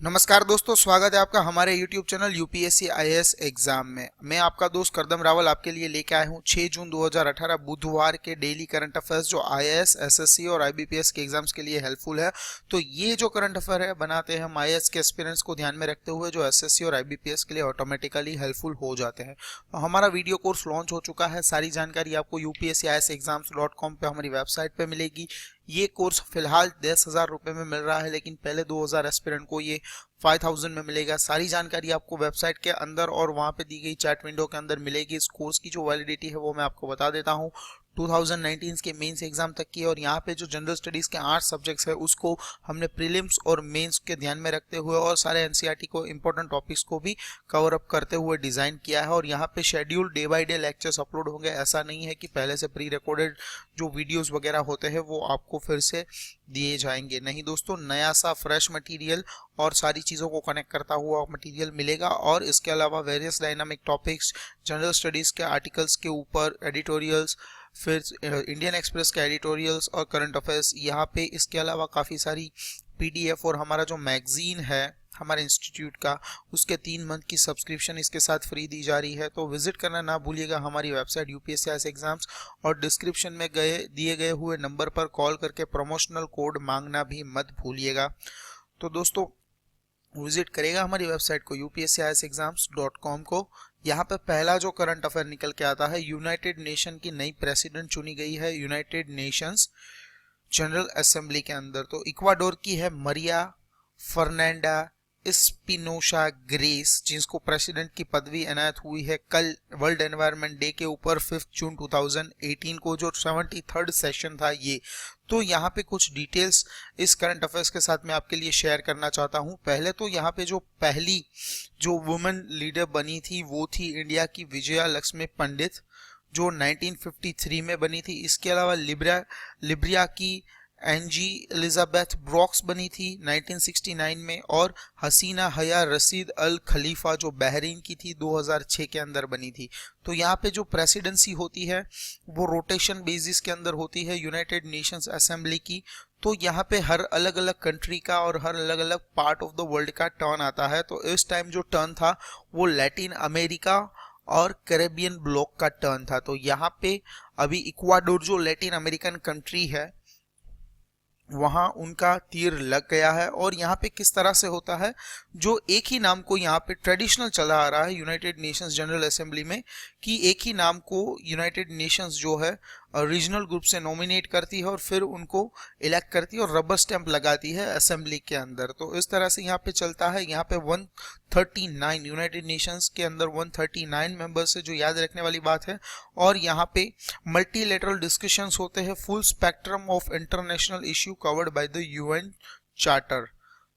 नमस्कार दोस्तों, स्वागत है आपका हमारे YouTube channel UPSC IAS exam में। मैं आपका दोस्त करदम रावल आपके लिए लेके आया हूँ 6 जून 2018 बुधवार के डेली करंट अफेयर्स जो आईएएस, एसएससी और आईबीपीएस के एग्जाम्स के लिए हेल्पफुल है। तो ये जो करंट अफेयर है बनाते हैं हम आईएएस के एस्पिरेंट्स को ध्यान में रखते हुए, जो एसएससी और आईबीपीएस के लिए ऑटोमेटिकली हेल्पफुल हो जाते हैं। तो हमारा वीडियो कोर्स लॉन्च हो चुका है। सारी जानकारी आपको upsciexams.com पे हमारी वेबसाइट पे मिलेगी। ये कोर्स फिलहाल 10,000 रुपये में मिल रहा है, लेकिन पहले 2,000 एस्पिरेंट को ये 5,000 में मिलेगा। सारी जानकारी आपको वेबसाइट के अंदर और वहां पे दी गई चैट विंडो के अंदर मिलेगी। इस कोर्स की जो वैलिडिटी है वो मैं आपको बता देता हूँ, 2019 के मेंस एग्जाम तक की है। और यहाँ पे जो जनरल स्टडीज के 8 सब्जेक्ट्स है उसको हमने प्रीलिम्स और मेंस के ध्यान में रखते हुए और सारे एनसीईआरटी को इंपॉर्टेंट टॉपिक्स को भी कवर अप करते हुए डिजाइन किया है। और यहाँ पे schedule day by day lectures upload होंगे। ऐसा नहीं है कि पहले से प्री रिकॉर्डेड जो वीडियोस वगैरह होते हैं वो आपको फिर से दिए जाएंगे। नहीं दोस्तों, नया सा फ्रेश मटेरियल और सारी चीज़ों को कनेक्ट करता हुआ मटेरियल मिलेगा। और इसके अलावा various dynamic topics, general studies के आर्टिकल्स के ऊपर एडिटोरियल्स, फिर इंडियन एक्सप्रेस के एडिटोरियल्स और करंट अफेयर्स यहाँ पे। इसके अलावा काफ़ी सारी पीडीएफ और हमारा जो मैगजीन है हमारे इंस्टीट्यूट का, उसके 3 मंथ की सब्सक्रिप्शन इसके साथ फ्री दी जा रही है। तो विजिट करना ना भूलिएगा हमारी वेबसाइट यूपीएससी आईएएस एग्जाम्स, और डिस्क्रिप्शन में दिए गए हुए नंबर पर कॉल करके प्रमोशनल कोड मांगना भी मत भूलिएगा। तो दोस्तों, विजिट करेगा हमारी वेबसाइट को upsciexams.com को। यहाँ पे पहला जो करंट अफेयर निकल के आता है, यूनाइटेड नेशन की नई प्रेसिडेंट चुनी गई है यूनाइटेड नेशंस जनरल असेंबली के अंदर। तो इक्वाडोर की है मरिया फर्नांडा एस्पिनोसा ग्रेस, जिसको प्रेसिडेंट की पदवी एनायत हुई है कल वर्ल्ड एनवायरनमेंट डे के ऊपर 5 जून 2018 को, जो 73rd सेशन था ये। तो यहाँ पे कुछ डिटेल्स इस करंट अफेयर्स के साथ मैं आपके लिए शेयर करना चाहता हूँ। पहले तो यहाँ पे जो पहली जो वुमेन लीडर बनी थी वो थी इंडिया की विजया लक्ष्मी पंडित, जो 1953 में बनी थी। इसके अलावा लिब्रिया की एंजी एलिजाबेथ ब्रॉक्स बनी थी 1969 में। और हसीना हया रशीद अल खलीफा जो बहरीन की थी 2006 के अंदर बनी थी। तो यहाँ पे जो प्रेसिडेंसी होती है वो रोटेशन बेसिस के अंदर होती है यूनाइटेड नेशंस असेंबली की। तो यहाँ पे हर अलग अलग कंट्री का और हर अलग अलग पार्ट ऑफ द वर्ल्ड का टर्न आता है। तो इस टाइम जो टर्न था वो लैटिन अमेरिका और कैरेबियन ब्लॉक का टर्न था। तो यहाँ पे अभी इक्वाडोर जो लैटिन अमेरिकन कंट्री है वहां उनका तीर लग गया है। और यहाँ पे किस तरह से होता है, जो एक ही नाम को यहाँ पे ट्रेडिशनल चला आ रहा है यूनाइटेड नेशंस जनरल असेंबली में, कि एक ही नाम को यूनाइटेड नेशंस जो है रीजनल ग्रुप से नॉमिनेट करती है और फिर उनको इलेक्ट करती है और रबर स्टैंप लगाती है असेंबली के अंदर। तो इस तरह से यहाँ पे चलता है। यहाँ पे 139 यूनाइटेड नेशंस के अंदर 139 मेंबर्स है, जो याद रखने वाली बात है। और यहाँ पे मल्टीलेटरल डिस्कशंस होते हैं, full spectrum of international issue covered by the UN charter.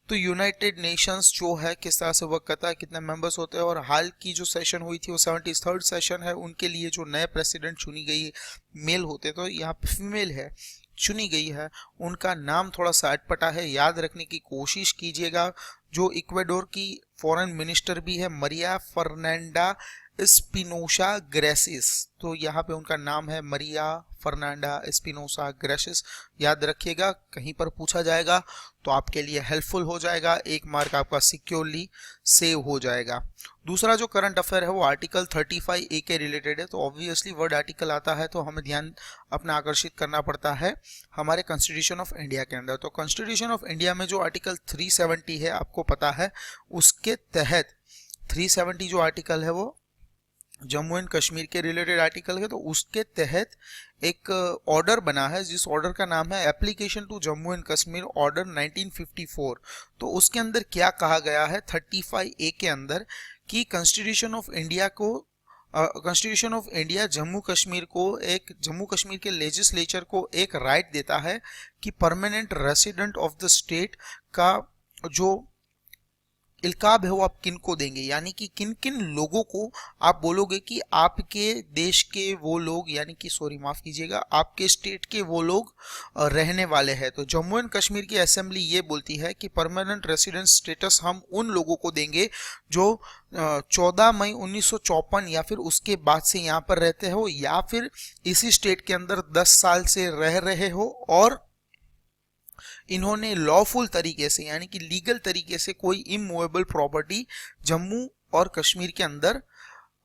तो यूनाइटेड नेशंस जो है किस तरह से वर्क करता है, कितने मेंबर्स होते हैं। और हाल की जो सेशन हुई थी वो 73rd सेशन है। उनके लिए जो नए प्रेसिडेंट चुनी गई मेल होते, तो यहाँ पे फीमेल है चुनी गई है, उनका नाम थोड़ा सा अटपटा है, याद रखने की कोशिश कीजिएगा। जो इक्वाडोर की फॉरेन मिनिस्टर भी है मरिया फर्नांडा एस्पिनोसा ग्रेसिस, तो यहाँ पे उनका नाम है मरिया फर्नांडा एस्पिनोसा ग्रेसिस। याद रखिएगा, कहीं पर पूछा जाएगा तो आपके लिए हेल्पफुल हो जाएगा। 1 मार्क आपका सिक्योरली सेव हो जाएगा। दूसरा जो करंट अफेयर है वो आर्टिकल 35A के रिलेटेड है। तो ऑब्वियसली वर्ड आर्टिकल आता है तो हमें ध्यान अपना आकर्षित करना पड़ता है हमारे कॉन्स्टिट्यूशन ऑफ इंडिया के अंदर। तो कॉन्स्टिट्यूशन ऑफ इंडिया में जो आर्टिकल 370 है, आपको पता है, उसके तहत 370 जो आर्टिकल है वो जम्मू एंड कश्मीर के रिलेटेड आर्टिकल है। तो उसके तहत एक ऑर्डर बना है जिस ऑर्डर का नाम है application to Jammu and Kashmir order 1954। तो उसके अंदर क्या कहा गया है 35A के अंदर, कि constitution of India Jammu Kashmir के लेजिस्लेचर को एक राइट देता है कि permanent resident of the state का जो इल्काब है वो आप किन को देंगे, यानी कि किन किन लोगों को आप बोलोगे कि आपके देश के वो लोग, यानी कि माफ कीजिएगा, आपके स्टेट के वो लोग रहने वाले हैं। तो जम्मू एंड कश्मीर की असेंबली ये बोलती है कि परमानेंट रेसिडेंट स्टेटस हम उन लोगों को देंगे जो 14 मई 1954 या फिर उसके बाद से यहाँ पर रहते हो, या फिर इसी स्टेट के अंदर 10 साल से रह रहे हो और इन्होंने लॉफुल तरीके से यानी कि लीगल तरीके से कोई इमूवेबल प्रॉपर्टी जम्मू और कश्मीर के अंदर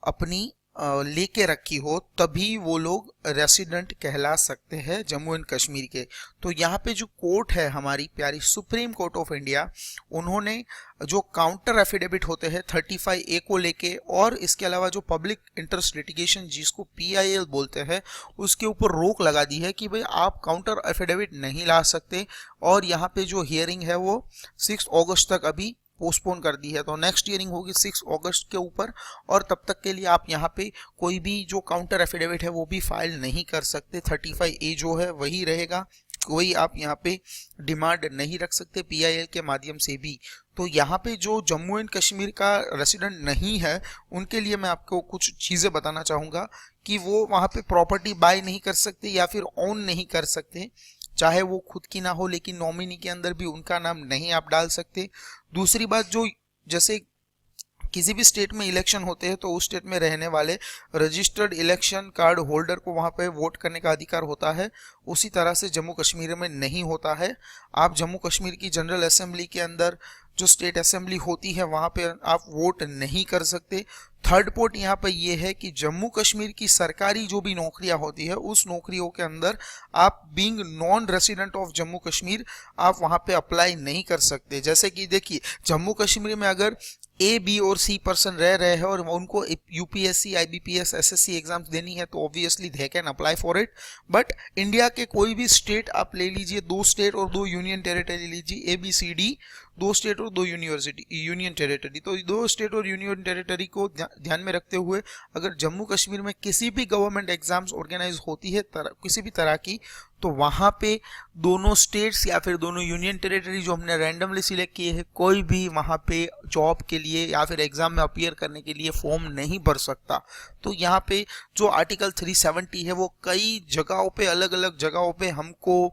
अपनी लेके रखी हो, तभी वो लोग रेसिडेंट कहला सकते हैं जम्मू एंड कश्मीर के। तो यहाँ पे जो कोर्ट है हमारी प्यारी सुप्रीम कोर्ट ऑफ इंडिया, उन्होंने जो काउंटर एफिडेविट होते हैं 35A को लेके और इसके अलावा जो पब्लिक इंटरेस्ट लिटिगेशन जिसको PIL बोलते हैं, उसके ऊपर रोक लगा दी है कि भाई आप काउंटर एफिडेविट नहीं ला सकते। और यहाँ पे जो हियरिंग है वो 6 अगस्त तक अभी पोस्टपोन कर दी है। तो नेक्स्ट हियरिंग होगी 6 अगस्त के ऊपर, और तब तक के लिए आप यहाँ पे कोई भी जो काउंटर एफिडेविट है वो भी फाइल नहीं कर सकते। 35A जो है वही रहेगा, कोई आप यहाँ पे डिमांड नहीं रख सकते PIL के माध्यम से भी। तो यहाँ पे जो जम्मू एंड कश्मीर का रेसिडेंट नहीं है उनके लिए मैं आपको कुछ चीज़ें बताना चाहूँगा कि वो वहाँ पे प्रॉपर्टी बाय नहीं कर सकते या फिर ओन नहीं कर सकते, चाहे वो खुद की ना हो, लेकिन नॉमिनी के अंदर भी उनका नाम नहीं आप डाल सकते। दूसरी बात, जो जैसे किसी भी स्टेट में इलेक्शन होते हैं तो उस स्टेट में रहने वाले रजिस्टर्ड इलेक्शन कार्ड होल्डर को वहाँ पे वोट करने का अधिकार होता है, उसी तरह से जम्मू कश्मीर में नहीं होता है। आप जम्मू कश्मीर की जनरल असेंबली के अंदर जो स्टेट असेंबली होती है वहाँ पे आप वोट नहीं कर सकते। थर्ड पॉइंट यहाँ पे ये है कि जम्मू कश्मीर की सरकारी जो भी नौकरियां होती है उस नौकरियों के अंदर आप being non resident of Jammu Kashmir आप वहाँ पे अप्लाई नहीं कर सकते। जैसे कि देखिए, जम्मू कश्मीर में अगर A, B और C पर्सन रह रहे हैं और उनको UPSC, IBPS, SSC एग्जाम्स देनी है तो obviously they can apply for it. But India के कोई भी स्टेट आप ले लीजिए, 2 स्टेट और 2 यूनियन टेरिटरी लीजिए, ABCD, 2 स्टेट और 2 यूनियन टेरिटरी। तो 2 स्टेट और यूनियन टेरिटरी को ध्यान में रखते हुए अगर जम्मू कश्मीर में किसी भी गवर्नमेंट एग्जाम्स ऑर्गेनाइज होती है किसी भी तरह की, तो वहाँ पे दोनों स्टेट्स या फिर दोनों यूनियन टेरिटरी जो हमने रैंडमली सिलेक्ट किए हैं, कोई भी वहाँ पे जॉब के लिए या फिर एग्जाम में अपीयर करने के लिए फॉर्म नहीं भर सकता। तो यहाँ पे जो आर्टिकल 370 है वो कई जगहों पे, अलग अलग जगहों पे हमको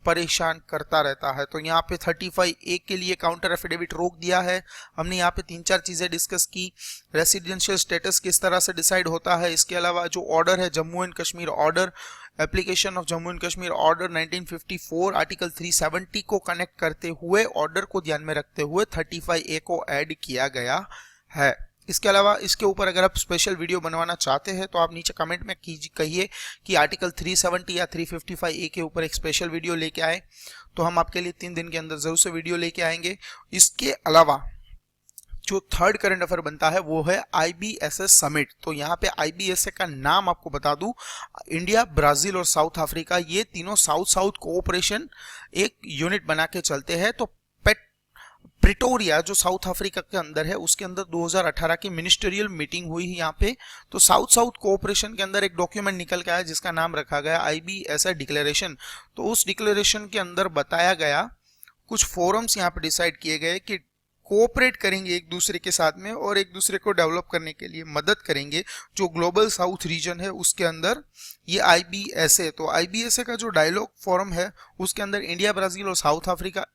परेशान करता रहता है। तो यहाँ पे 35A के लिए काउंटर एफिडेविट रोक दिया है। हमने यहाँ पे 3-4 चीज़ें डिस्कस की, रेसिडेंशियल स्टेटस किस तरह से डिसाइड होता है, इसके अलावा जो ऑर्डर है Jammu and Kashmir order, application of Jammu and Kashmir order 1954 article 370 को कनेक्ट करते हुए, ऑर्डर को ध्यान में रखते हुए 35A को ऐड किया गया है। इसके अलावा इसके ऊपर अगर आप स्पेशल वीडियो बनवाना चाहते हैं तो आप नीचे कमेंट में कहिए कि आर्टिकल 370 या 355A के ऊपर एक स्पेशल वीडियो लेके आए, तो हम आपके लिए 3 दिन के अंदर जरूर से वीडियो लेके आएंगे। इसके अलावा जो थर्ड करंट अफेयर बनता है वो है IBSA समिट। तो यहाँ पे IBSA का नाम आपको बता दूं, इंडिया, ब्राजील और साउथ अफ्रीका, ये तीनों साउथ साउथ कोऑपरेशन एक यूनिट बना के चलते हैं। तो प्रिटोरिया जो साउथ अफ्रीका के अंदर है उसके अंदर 2018 की मिनिस्टरियल मीटिंग हुई है यहाँ पे। तो साउथ साउथ कोऑपरेशन के अंदर एक डॉक्यूमेंट निकल के आया जिसका नाम रखा गया IBSA डिक्लेरेशन। तो उस डिक्लेरेशन के अंदर बताया गया, कुछ फोरम्स यहाँ पे डिसाइड किए गए कि कोऑपरेट करेंगे एक दूसरे के साथ में और एक दूसरे को डेवलप करने के लिए मदद करेंगे। जो ग्लोबल साउथ रीजन है उसके अंदर ये IBSA, तो IBSA का जो डायलॉग फोरम है उसके अंदर इंडिया, ब्राजील और साउथ अफ्रीका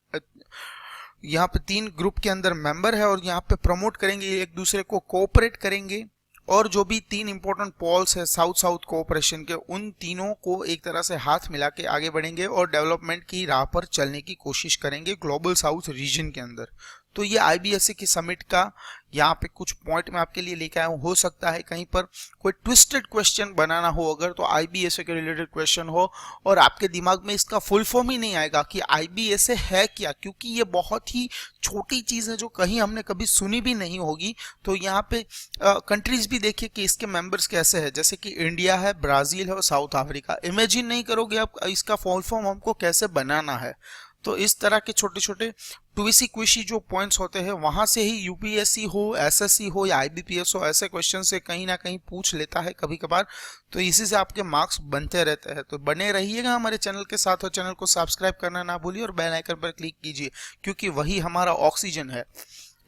यहाँ पे 3 ग्रुप के अंदर मेंबर है और यहाँ पे प्रमोट करेंगे, एक दूसरे को कोऑपरेट करेंगे। और जो भी 3 इंपॉर्टेंट पॉल्स है साउथ साउथ कोऑपरेशन के, उन तीनों को एक तरह से हाथ मिला के आगे बढ़ेंगे और डेवलपमेंट की राह पर चलने की कोशिश करेंगे ग्लोबल साउथ रीजन के अंदर। तो ये IBSA की समिट का यहाँ पे कुछ पॉइंट मैं आपके लिए लेके आया हूँ। हो सकता है कहीं पर कोई ट्विस्टेड क्वेश्चन बनाना हो अगर, तो IBSA के रिलेटेड क्वेश्चन हो और आपके दिमाग में इसका फुल फॉर्म ही नहीं आएगा कि IBSA है क्या, क्योंकि ये बहुत ही छोटी चीज़ है जो कहीं हमने कभी सुनी भी नहीं होगी। तो यहाँ पे कंट्रीज भी देखिए कि इसके मेंबर्स कैसे हैं, जैसे कि इंडिया है, ब्राज़ील है और साउथ अफ्रीका। इमेजिन नहीं करोगे आप इसका फुल फॉर्म हमको कैसे बनाना है। तो इस तरह के छोटे छोटे ट्विसी क्विशी जो पॉइंट्स होते हैं वहां से ही UPSC हो, SSC हो या IBPS हो, ऐसे क्वेश्चन से कहीं ना कहीं पूछ लेता है कभी कभार। तो इसी से आपके मार्क्स बनते रहते हैं। तो बने रहिएगा हमारे चैनल के साथ और चैनल को सब्सक्राइब करना ना भूलिए और बेल आइकन पर क्लिक कीजिए, क्योंकि वही हमारा ऑक्सीजन है।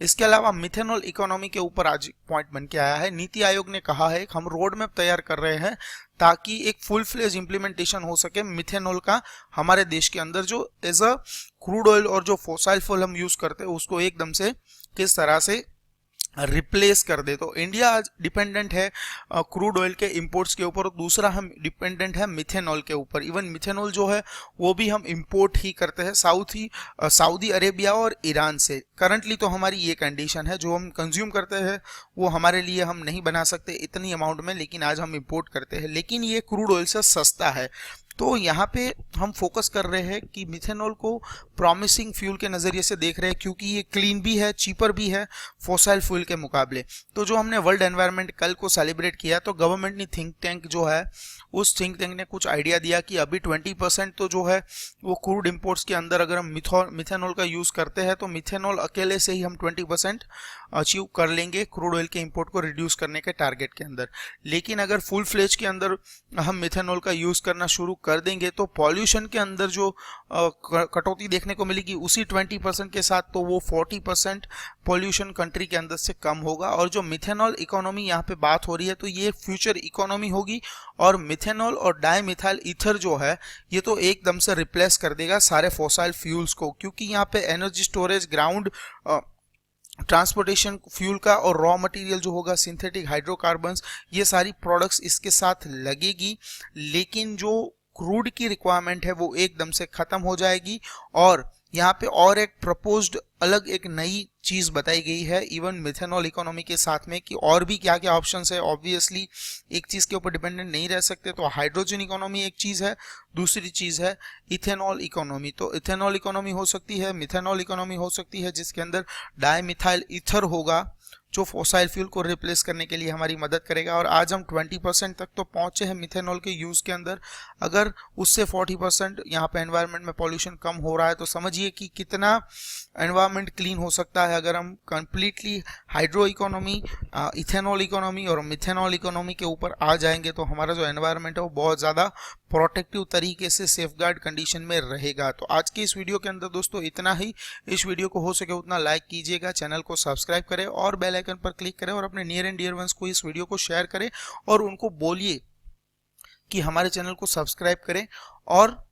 इसके अलावा मिथेनॉल इकोनॉमी के ऊपर आज पॉइंट बन के आया है। नीति आयोग ने कहा है कि हम रोड मैप तैयार कर रहे हैं ताकि एक फुल फ्लेज इंप्लीमेंटेशन हो सके मिथेनॉल का हमारे देश के अंदर, जो एज अ क्रूड ऑयल और जो फोसाइल फ्यूल हम यूज करते हैं उसको एकदम से किस तरह से रिप्लेस कर दे। तो इंडिया आज डिपेंडेंट है क्रूड ऑयल के इंपोर्ट्स के ऊपर, और दूसरा हम डिपेंडेंट है मिथेनॉल के ऊपर। इवन मिथेनॉल जो है वो भी हम इंपोर्ट ही करते हैं सऊदी अरेबिया और ईरान से। करंटली तो हमारी ये कंडीशन है, जो हम कंज्यूम करते हैं वो हमारे लिए हम नहीं बना सकते इतनी अमाउंट में, लेकिन आज हम इंपोर्ट करते हैं, लेकिन ये क्रूड ऑयल से सस्ता है। तो यहाँ पे हम फोकस कर रहे हैं कि मिथेनॉल को प्रॉमिसिंग फ्यूल के नज़रिए से देख रहे हैं, क्योंकि ये क्लीन भी है, चीपर भी है फॉसिल फ्यूल के मुकाबले। तो जो हमने वर्ल्ड एनवायरनमेंट कल को सेलिब्रेट किया, तो गवर्नमेंट ने थिंक टैंक जो है उस थिंक टैंक ने कुछ आइडिया दिया कि अभी 20% तो जो है वो क्रूड इंपोर्ट्स के अंदर अगर हम मिथेनॉल का यूज़ करते हैं, तो मिथेनॉल अकेले से ही हम 20% अचीव कर लेंगे क्रूड ऑयल के इंपोर्ट को रिड्यूस करने के टारगेट के अंदर। लेकिन अगर फुल फ्लेज के अंदर हम मिथेनॉल का यूज़ करना शुरू कर देंगे, तो पॉल्यूशन के अंदर जो कटौती देखने को मिलेगी उसी 20% के साथ, तो वो 40% पॉल्यूशन कंट्री के अंदर से कम होगा। और जो मिथेनॉल इकोनॉमी यहाँ पे बात हो रही है, तो ये फ्यूचर इकोनॉमी होगी, और मिथेनॉल और डाईमिथाइल ईथर जो है ये तो एकदम से रिप्लेस कर देगा सारे फॉसिल फ्यूल्स को, क्योंकि यहाँ पे energy storage, ground transportation fuel का और रॉ मटेरियल जो होगा सिंथेटिक हाइड्रोकार्बन्स, ये सारी प्रोडक्ट्स इसके साथ लगेगी। लेकिन जो क्रूड की रिक्वायरमेंट है वो एकदम से खत्म हो जाएगी। और यहाँ पे और एक प्रपोज्ड अलग एक नई चीज बताई गई है इवन मिथेनॉल इकोनॉमी के साथ में, कि और भी क्या क्या ऑप्शंस है। ऑब्वियसली एक चीज के ऊपर डिपेंडेंट नहीं रह सकते, तो हाइड्रोजन इकोनॉमी एक चीज है, दूसरी चीज है इथेनॉल इकोनॉमी। तो इथेनॉल इकोनॉमी हो सकती है, मिथेनॉल इकोनॉमी हो सकती है, जिसके अंदर डाईमिथाइल ईथर होगा जो फॉसिल फ्यूल को रिप्लेस करने के लिए हमारी मदद करेगा। और आज हम 20% तक तो पहुंचे हैं मिथेनॉल के यूज़ के अंदर। अगर उससे 40% यहाँ पे एनवायरनमेंट में पॉल्यूशन कम हो रहा है, तो समझिए कि कितना एनवायरनमेंट क्लीन हो सकता है अगर हम completely hydro economy, ethanol economy और मिथेनॉल इकोनॉमी के ऊपर आ जाएंगे। तो हमारा जो एनवायरनमेंट है वो बहुत ज़्यादा प्रोटेक्टिव तरीके से सेफगार्ड कंडीशन में रहेगा। तो आज के इस वीडियो के अंदर दोस्तों इतना ही। इस वीडियो को हो सके उतना लाइक कीजिएगा, चैनल को सब्सक्राइब करें और बेल आइकन पर क्लिक करें, और अपने नियर एंड डियर वंस को इस वीडियो को शेयर करें और उनको बोलिए कि हमारे चैनल को सब्सक्राइब करें और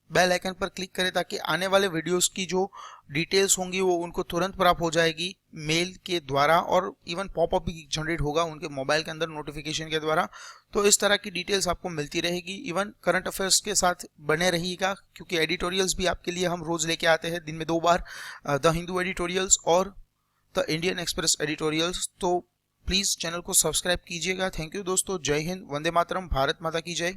बेल आइकन पर क्लिक करें, ताकि आने वाले वीडियोस की जो डिटेल्स होंगी वो उनको तुरंत प्राप्त हो जाएगी मेल के द्वारा, और इवन पॉपअप भी जनरेट होगा उनके मोबाइल के अंदर नोटिफिकेशन के द्वारा। तो इस तरह की डिटेल्स आपको मिलती रहेगी। इवन करंट अफेयर्स के साथ बने रहिएगा, क्योंकि एडिटोरियल्स भी आपके लिए हम रोज लेके आते हैं, दिन में 2 बार, द हिंदू एडिटोरियल्स और द इंडियन एक्सप्रेस एडिटोरियल्स। तो प्लीज़ चैनल को सब्सक्राइब कीजिएगा। थैंक यू दोस्तों, जय हिंद, वंदे मातरम, भारत माता की जय।